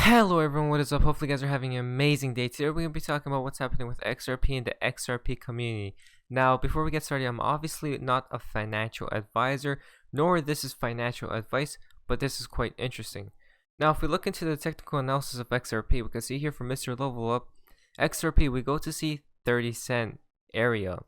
Hello everyone, what is up? Hopefully you guys are having an amazing day. Today we're going to be talking about what's happening with XRP and the XRP community. Now, before we get started, I'm obviously not a financial advisor, nor this is financial advice, but this is quite interesting. Now, if we look into the technical analysis of XRP, we can see here from Mr. Level Up, XRP, we go to see 30-cent area.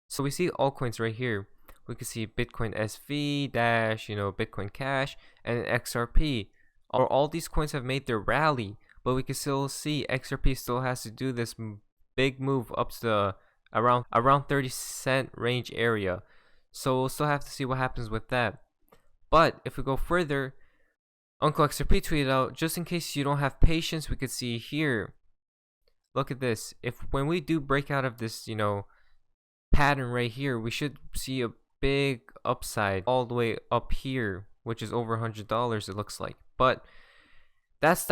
So we see altcoins right here. We can see Bitcoin SV, Dash, Bitcoin Cash, and XRP. All these coins have made their rally, but we can still see XRP still has to do this big move up to the around 30-cent range area. So we'll still have to see what happens with that. But if we go further, Uncle XRP tweeted out, just in case you don't have patience, we could see here. Look at this. When we do break out of this, pattern right here, we should see a big upside all the way up here, which is over $100 it looks like. But that's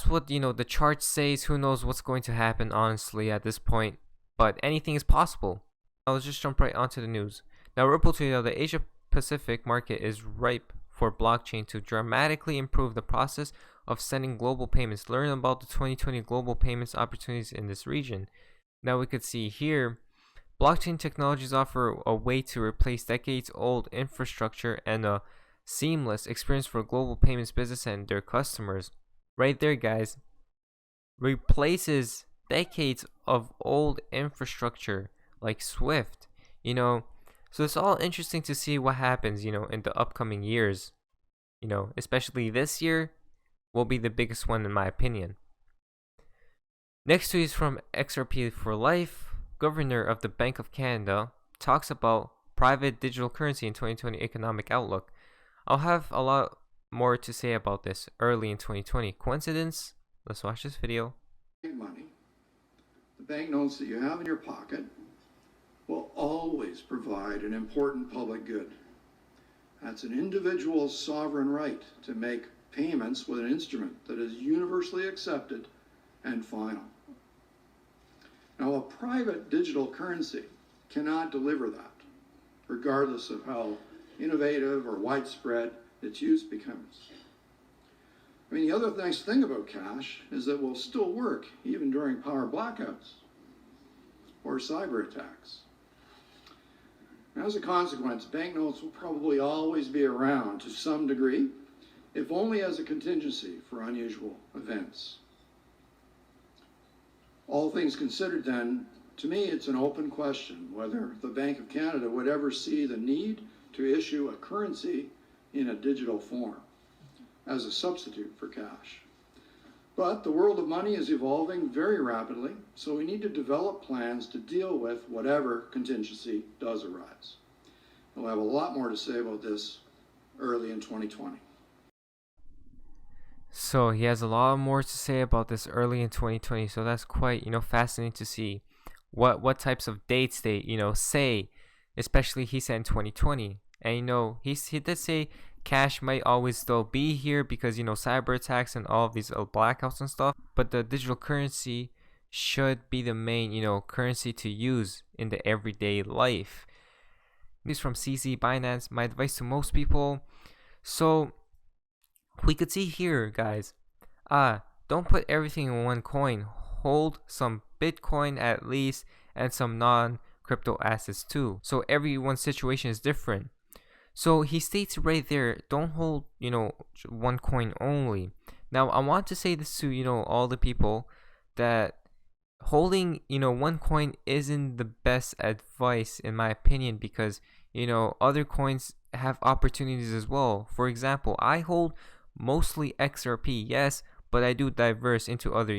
what the chart says. Who knows what's going to happen honestly at this point, but anything is possible. Now let's just jump right onto the news. Now Ripple tweeted out the Asia Pacific market is ripe for blockchain to dramatically improve the process of sending global payments. Learn about the 2020 global payments opportunities in this region. Now we could see here, blockchain technologies offer a way to replace decades-old infrastructure and a seamless experience for global payments business and their customers. Right there, guys. Replaces decades of old infrastructure like Swift. So it's all interesting to see what happens, in the upcoming years. Especially this year will be the biggest one in my opinion. Next tweet is from XRP for Life. Governor of the Bank of Canada talks about private digital currency in 2020 economic outlook. I'll have a lot more to say about this early in 2020. Coincidence? Let's watch this video. Money, the banknotes that you have in your pocket, will always provide an important public good. That's an individual's sovereign right to make payments with an instrument that is universally accepted and final. Now, a private digital currency cannot deliver that, regardless of how innovative or widespread its use becomes. The other nice thing about cash is that it will still work even during power blackouts or cyber attacks. As a consequence, banknotes will probably always be around to some degree, if only as a contingency for unusual events. All things considered then, to me it's an open question whether the Bank of Canada would ever see the need to issue a currency in a digital form as a substitute for cash. But the world of money is evolving very rapidly, so we need to develop plans to deal with whatever contingency does arise. We'll have a lot more to say about this early in 2020. So he has a lot more to say about this early in 2020. So that's quite, fascinating to see what types of dates they, say, especially he said in 2020. And he did say cash might always still be here because cyber attacks and all of these blackouts and stuff, but the digital currency should be the main currency to use in the everyday life. News from CZ Binance. My advice to most people. So we could see here, guys, don't put everything in one coin. Hold some Bitcoin at least and some non-crypto assets too. So everyone's situation is different. So he states right there, don't hold, one coin only. Now, I want to say this to, all the people that holding, one coin isn't the best advice in my opinion because, other coins have opportunities as well. For example, I hold mostly XRP, yes, but I do diverse into other,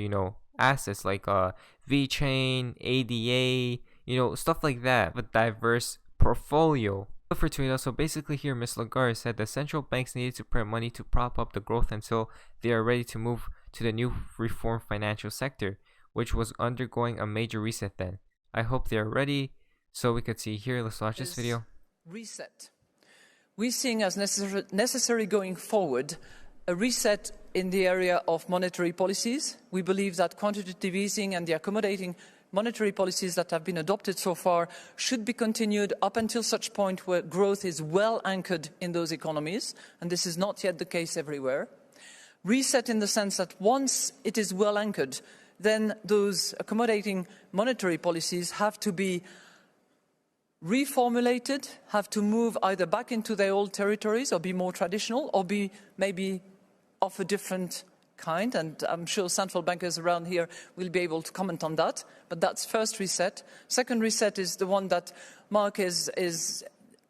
assets like VeChain, ADA, stuff like that, a diverse portfolio. For Twitter, so basically here Ms. Lagarde said that central banks needed to print money to prop up the growth until they are ready to move to the new reformed financial sector, which was undergoing a major reset then. I hope they are ready. So we could see here, let's watch this video. Reset. We're seeing as necessary going forward a reset in the area of monetary policies. We believe that quantitative easing and the accommodating monetary policies that have been adopted so far should be continued up until such point where growth is well anchored in those economies, and this is not yet the case everywhere. Reset in the sense that once it is well anchored, then those accommodating monetary policies have to be reformulated, have to move either back into their old territories or be more traditional or be maybe of a different kind. And I'm sure central bankers around here will be able to comment on that. But that's first reset. Second reset is the one that Mark is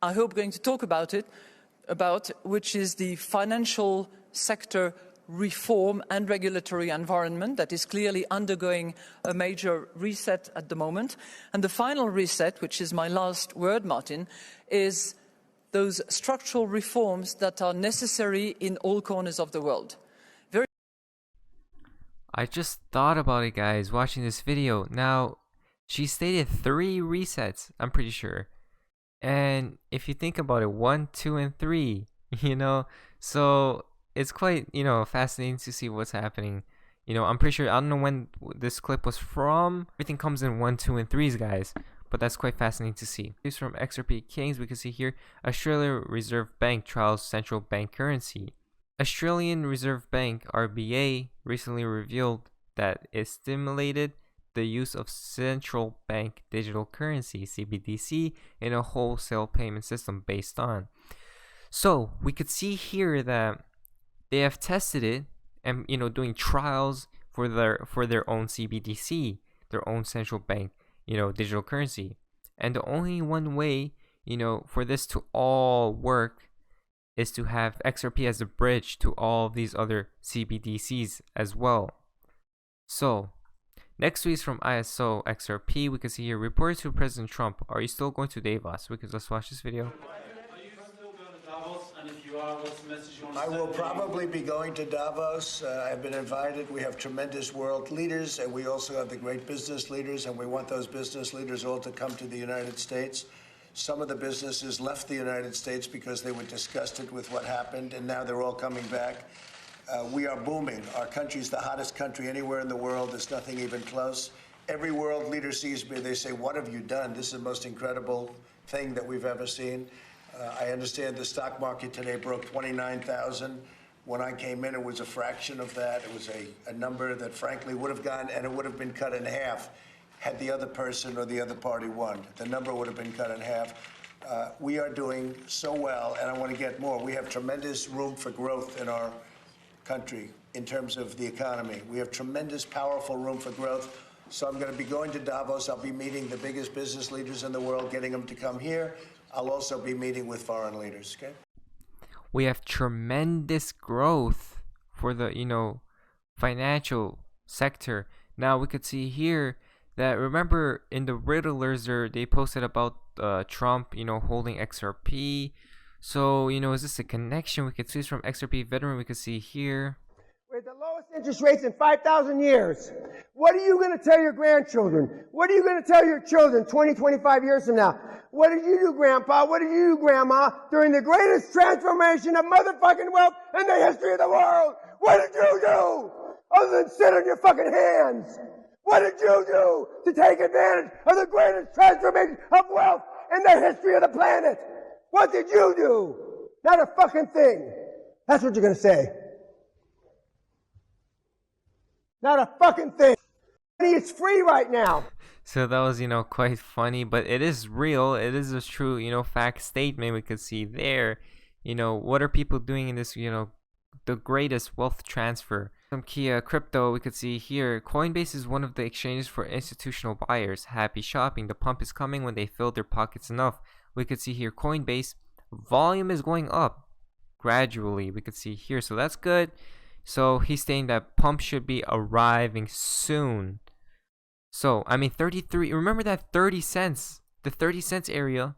I hope, going to talk about, which is the financial sector reform and regulatory environment that is clearly undergoing a major reset at the moment. And the final reset, which is my last word, Martin, is those structural reforms that are necessary in all corners of the world. I just thought about it, guys, watching this video. Now, she stated 3 resets, I'm pretty sure. And if you think about it, 1, 2, and 3, so it's quite, fascinating to see what's happening. I'm pretty sure, I don't know when this clip was from. Everything comes in 1, 2, and 3s, guys. But that's quite fascinating to see. This is from XRP Kings. We can see here, Australia Reserve Bank trials central bank currency. Australian Reserve Bank, RBA, recently revealed that it stimulated the use of central bank digital currency, CBDC, in a wholesale payment system based on. So we could see here that they have tested it and doing trials for their own CBDC, their own central bank digital currency. And the only one way for this to all work is to have XRP as a bridge to all of these other CBDCs as well. So next tweet is from ISO XRP. We can see here, reported to President Trump, are you still going to Davos? Let's watch this video. Are you still going to Davos? And if you are, what's the message you want to I send? will probably be going to Davos. I've been invited. We have tremendous world leaders, and we also have the great business leaders, and we want those business leaders all to come to the United States. Some of the businesses left the United States because they were disgusted with what happened, and now they're all coming back. We are booming. Our country's the hottest country anywhere in the world. There's nothing even close. Every world leader sees me, they say, what have you done? This is the most incredible thing that we've ever seen. I understand the stock market today broke 29,000. When I came in, it was a fraction of that. It was a number that, frankly, would have gone, and it would have been cut in half had the other person or the other party won. The number would have been cut in half. We are doing so well, and I want to get more. We have tremendous room for growth in our country in terms of the economy. We have tremendous, powerful room for growth. So I'm going to be going to Davos. I'll be meeting the biggest business leaders in the world, getting them to come here. I'll also be meeting with foreign leaders, okay? We have tremendous growth for the, financial sector. Now we could see here that, remember in the Riddlers, they posted about Trump, holding XRP. So, is this a connection? We could see this from XRP Veteran. We could see here. With the lowest interest rates in 5,000 years. What are you going to tell your grandchildren? What are you going to tell your children 20, 25 years from now? What did you do, Grandpa? What did you do, Grandma, during the greatest transformation of motherfucking wealth in the history of the world? What did you do? Other than sit on your fucking hands. What did you do to take advantage of the greatest transformation of wealth in the history of the planet? What did you do? Not a fucking thing. That's what you're going to say. Not a fucking thing. It's free right now. So that was, quite funny, but it is real. It is a true, fact statement we could see there. What are people doing in this, the greatest wealth transfer? Some key crypto we could see here. Coinbase is one of the exchanges for institutional buyers. Happy shopping. The pump is coming when they fill their pockets enough. We could see here Coinbase volume is going up gradually. We could see here. So that's good. So he's saying that pump should be arriving soon. So, 33. Remember that 30 cents. The 30 cents area.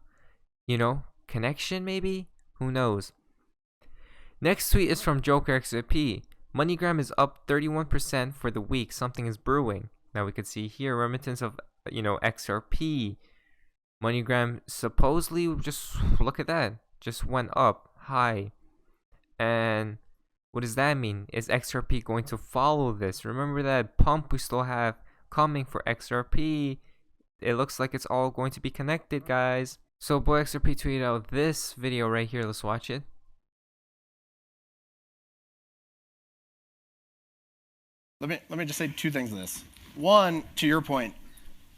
Connection maybe? Who knows? Next tweet is from Joker XRP. MoneyGram is up 31% for the week. Something is brewing. Now we could see here remittance of, XRP. MoneyGram supposedly, just look at that, just went up high. And what does that mean? Is XRP going to follow this? Remember that pump we still have coming for XRP. It looks like it's all going to be connected, guys. So boy XRP tweeted out this video right here. Let's watch it. Let me just say two things to this. One, to your point,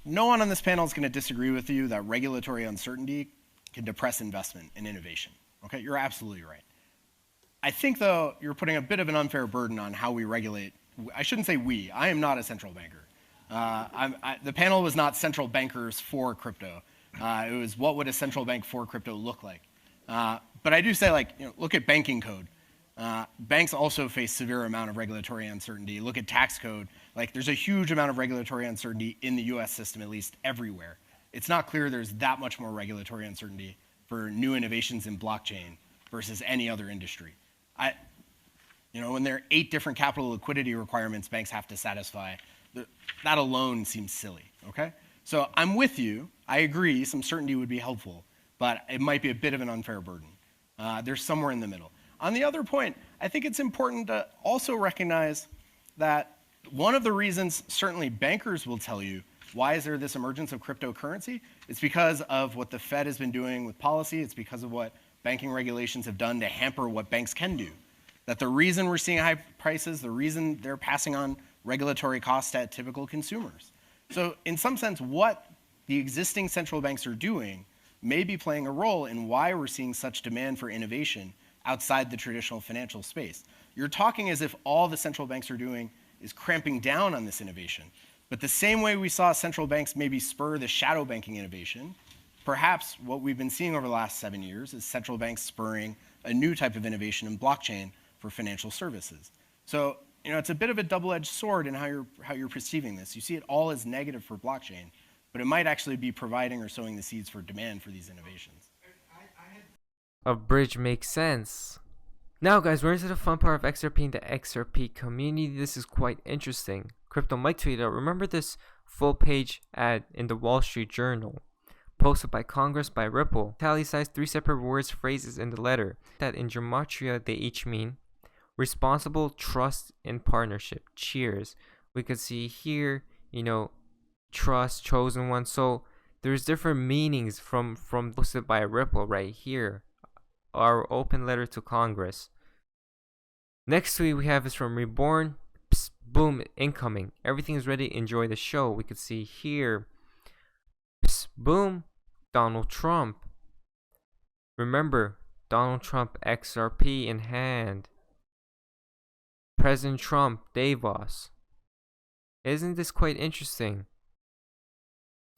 no one on this panel is going to disagree with you that regulatory uncertainty can depress investment and innovation. Okay, you're absolutely right. I think, though, you're putting a bit of an unfair burden on how we regulate. I shouldn't say we. I am not a central banker. The panel was not central bankers for crypto. It was what would a central bank for crypto look like. But I do say, like, look at banking code. Banks also face severe amount of regulatory uncertainty. Look at tax code. Like, there's a huge amount of regulatory uncertainty in the US system, at least everywhere. It's not clear there's that much more regulatory uncertainty for new innovations in blockchain versus any other industry. When there are 8 different capital liquidity requirements banks have to satisfy, that alone seems silly, okay? So I'm with you. I agree some certainty would be helpful, but it might be a bit of an unfair burden. There's somewhere in the middle. On the other point, I think it's important to also recognize that one of the reasons certainly bankers will tell you why is there this emergence of cryptocurrency, it's because of what the Fed has been doing with policy. It's because of what banking regulations have done to hamper what banks can do. That the reason we're seeing high prices, the reason they're passing on regulatory costs at typical consumers. So in some sense, what the existing central banks are doing may be playing a role in why we're seeing such demand for innovation outside the traditional financial space. You're talking as if all the central banks are doing is cramping down on this innovation. But the same way we saw central banks maybe spur the shadow banking innovation, perhaps what we've been seeing over the last 7 years is central banks spurring a new type of innovation in blockchain for financial services. So, it's a bit of a double-edged sword in how you're perceiving this. You see it all as negative for blockchain, but it might actually be providing or sowing the seeds for demand for these innovations. A bridge makes sense. Now guys, we're into the fun part of XRP and the XRP community. This is quite interesting. Crypto Mike tweeted out, remember this full page ad in the Wall Street Journal? Posted by Congress by Ripple. Italicized 3 separate words, phrases in the letter. That in gematria they each mean responsible, trust, and partnership. Cheers. We could see here, trust, chosen one. So there's different meanings from posted by Ripple right here. Our open letter to Congress. Next tweet we have is from Reborn. Psst, boom, incoming. Everything is ready. Enjoy the show. We could see here. Psst, boom, Donald Trump. Remember, Donald Trump XRP in hand. President Trump, Davos. Isn't this quite interesting?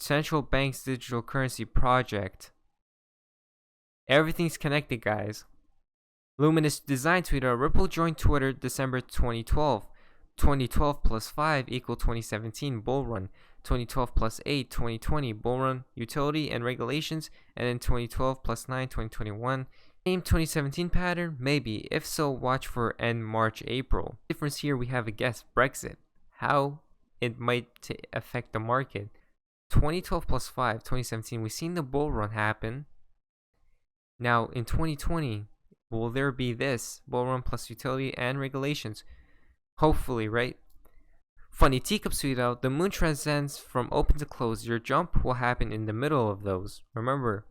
Central Bank's digital currency project. Everything's connected, guys. Luminous Design tweeted, Ripple joined Twitter December 2012. 2012 plus 5 equal 2017 bull run. 2012 plus 8, 2020 bull run, utility and regulations, and then 2012 plus 9, 2021. Same 2017 pattern? Maybe. If so, watch for end March, April. Difference here, we have a guess, Brexit. How it might affect the market. 2012 plus 5, 2017, we've seen the bull run happen. Now, in 2020, will there be this bull run plus utility and regulations? Hopefully, right? Funny Teacups tweet out, the moon transcends from open to close. Your jump will happen in the middle of those. Remember,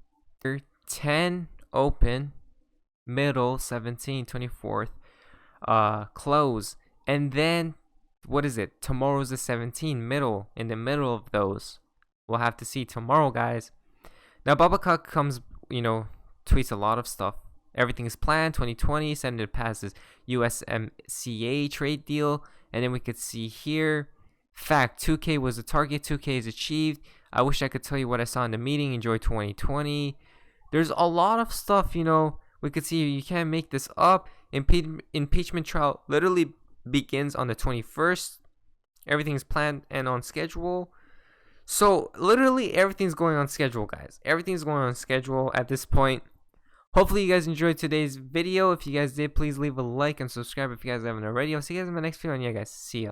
10 open, middle, 17, 24th, close. And then, what is it? Tomorrow's the 17, middle, in the middle of those. We'll have to see tomorrow, guys. Now, Babakak comes, tweets a lot of stuff. Everything is planned. 2020, Senate passes USMCA trade deal. And then we could see here, fact, 2K was the target. 2K is achieved. I wish I could tell you what I saw in the meeting. Enjoy 2020. There's a lot of stuff, we could see. You can't make this up. Impeachment trial literally begins on the 21st. Everything is planned and on schedule. So literally everything's going on schedule, guys. Everything's going on schedule at this point. Hopefully you guys enjoyed today's video. If you guys did, please leave a like and subscribe if you guys haven't already. I'll see you guys in my next video, and yeah, guys, see ya.